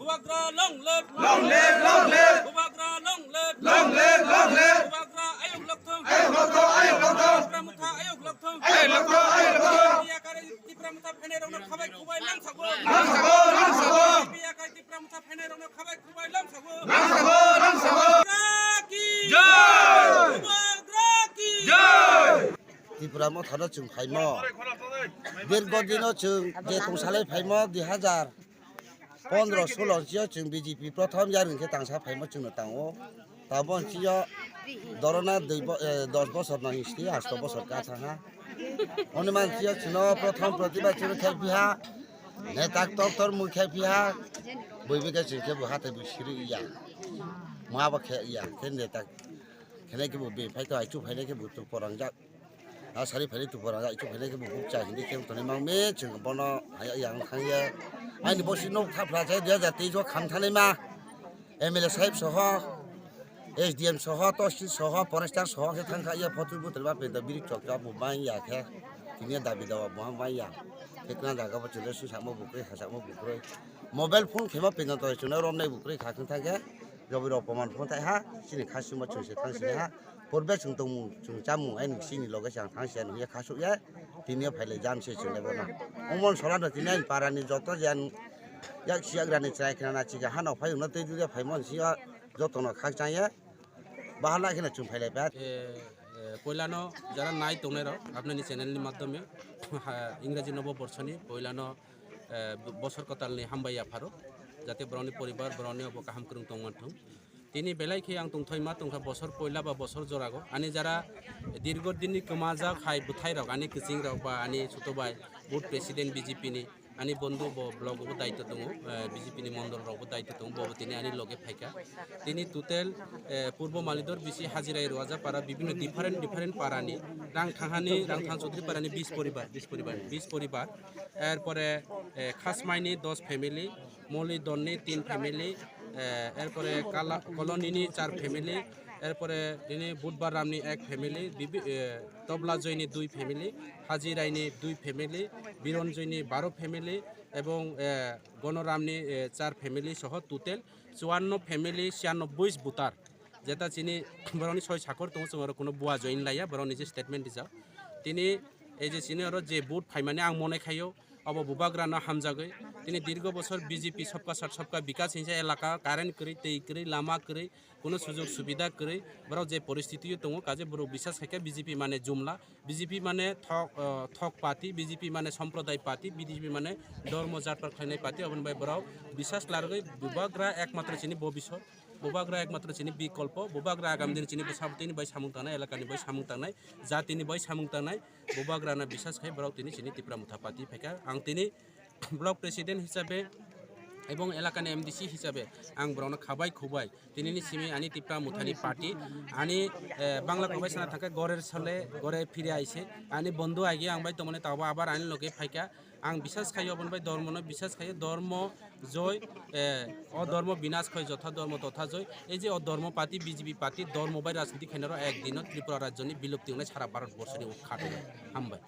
Bubagra long live. Long live, long live. Bubagra long live. Long live, long live. Bubagra ayok lokthong. Ayok lokthong, ayok lokthong. Tipramutha ayok lokthong. Ayok lokthong, ayok lokthong. Biyakare Tipramutha phene rongno khabai khubai lang sago. Lang sago, lang sago. Biyakare Tipramutha phene rongno khabai khubai lang sago. Lang sago, lang sago. Bubagra ki Jai. Bubagra ki Jai. ত্রিপুরামো থানো চুং ফাইমো দীর্ঘদিনও চুং যে তংসালাই ফাইমো 2015-16 চিও চুং BJP প্রথম জারিংকে তাংসা ফাইমো চুংনো তাঙো তাবন চিও দরনা 10 বছর না history 8 বছর কা থাহা অনুমান চিও চুনো প্রথম প্রতিবাদ চুনো খেলপিহা নেতাক তর মুই খেলপিহা বইবিকা চুংকে বহাতে বিসিরি ইয়া মাবা খে ইয়া কে নেতাক খেলাইকে ববে ফাইতো ICU ফাইলাইকে বুতু পরাংজা Asari phali tu pora ga itu phali ke buku cah ini kem toni mang me chung bono haya yang khang ye ai ni bosi no tha phla chai dia jati jo kham thani ma MLA sahib soho SDM soho tosi soho forester soho ke thang kha ya photu butel ba pe da birik chok ka bu mai ya khe kini dabi dawa bu mai ya ketna daga ba chule su samo bukre ha samo bukre mobile phone khema pe na to chuna rom nai bukre kha khang thake jobir অপমান phone thai ha sini khasuma chuse thang sini ha পূর্বে চুং তমু চুং চামু I সিনি লগে চাং থাংসিয়ান হিয়া খাসু ইয়া তিনিও ফাইলে জামসে চলে বনা অমন সরানো তিনি পারানি যত জান ইয়াক সিয়াগ্রানি চাই খানা চিগা হানাও ফাইউনা তৈ দুয়া ফাইমন সিয়া যতনো খাক চাইয়া বাহালা এখানে চুং ফাইলে ব্যাট পয়লানো যারা নাই তোনেরও আপনার চ্যানেলনি মাধ্যমে ইংরেজি নববর্ষনি পয়লানো বছর কতালনি হামবাইয়া ফারো যাতে ব্রনি পরিবার ব্রনি অব কাহাম করুং তংমানথং তিনি বেলাইখে আং তংথইমা তংখা বছর পয়লা বা বছর জরাগো আনি যারা দীর্ঘদিননি কমাজা খাই বুথাই রক আনি কিচিং রক বা আনি ছোটবাই বুথ প্রেসিডেন্ট বিজেপি নি আনি বন্ধু ব্লগও দায়িত্ব দङ বিজেপি নি মন্ডল রকও দায়িত্ব দङ বব তিনি আনি লগে ফাইকা তিনি টোটাল পূর্ব মালিদর বিসি হাজিরাই রওয়াজা পারা বিভিন্ন ডিফারেন্ট পারানি রাং থাং চৌধুরী পারানি 20 পরিবার এরপরে খাসমাইনি 10 ফ্যামিলি মলিদরনি 3 ফ্যামিলি এরপরে কলোনিনি 4 ফ্যামিলি এরপরে তিনি বুধবার রামনি 1 ফ্যামিলি তবলা জয়নি 2 ফ্যামিলি হাজিরাইনি 2 ফ্যামিলি বীরঞ্জয়নি 12 ফ্যামিলি এবং গণরামনি 4 ফ্যামিলি সহ টোটাল 54 ফ্যামিলি 96 বুতার যেটা চিনি বরনি 6 সাকর তোমার কোনো বুয়া জয়েন লাইয়া বরনি যে স্টেটমেন্ট দিছাও তিনি এই যে চিনি যে বুট ফাইমানে আং মনে খাইও अब बुबाग्राना हामजागै তিনি দীর্ঘ বছর বিজেপি সবকা সাথ সবকা বিকাশ হিংসা এলাকা কারেন্ট করি তৈ করি লামা করি কোনো সুযোগ সুবিধা করি বড় যে পরিস্থিতি দङ কাজে বড় বিশ্বাস থাকে বিজেপি মানে জুমলা বিজেপি মানে থক পার্টি বিজেপি মানে সম্প্রদায় পার্টি বিজেপি মানে ধর্ম জাতপাত খাইনাই পার্টি অবন বাই বড় বিশ্বাস লারগৈ বুবাগ্রা একমাত্র চিনি ভবিষ্যৎ বুবাগ্রা একমাত্র চিনি বিকল্প বুবাগ্রা আগামী দিন চিনি তিনি বাই সামুং তানাই এলাকানি বাই সামুং তানাই জাতিনি বাই সামুং তানাই বুবাগ্রানা বিশ্বাস খাই বড় তিনি চিনি ত্রিপুরামুথা পার্টি ফাইকা আং তিনি ব্লক প্রেসিডেন্ট হিসাবে এবং এলাকানি এমডিসি হিসাবে আং বড় খাবাই খুবাই তিনি সিমি আনি ত্রিপুরামুথানি পার্টি আনি বাংলা কবাই সানা থাকা গড়ের ছলে গড়ে ফিরে আইছে আনি বন্ধু আগে আং বাই তমনে তাওবা আবার আনি লগে ফাইকা আং বিশ্বাস খাইও বন বাই ধর্ম নয় বিশ্বাস খাইও ধর্ম জয় অধর্ম বিনাশ হয় যথা ধর্ম তথা জয় এই যে অধর্ম পার্টি বিজেপি পার্টি ধর্ম বাই রাজনীতি খাইনারও একদিনও ত্রিপুরা রাজ্যনি বিলুপ্তি সারা ভারতবর্ষের উৎখাট হামবাই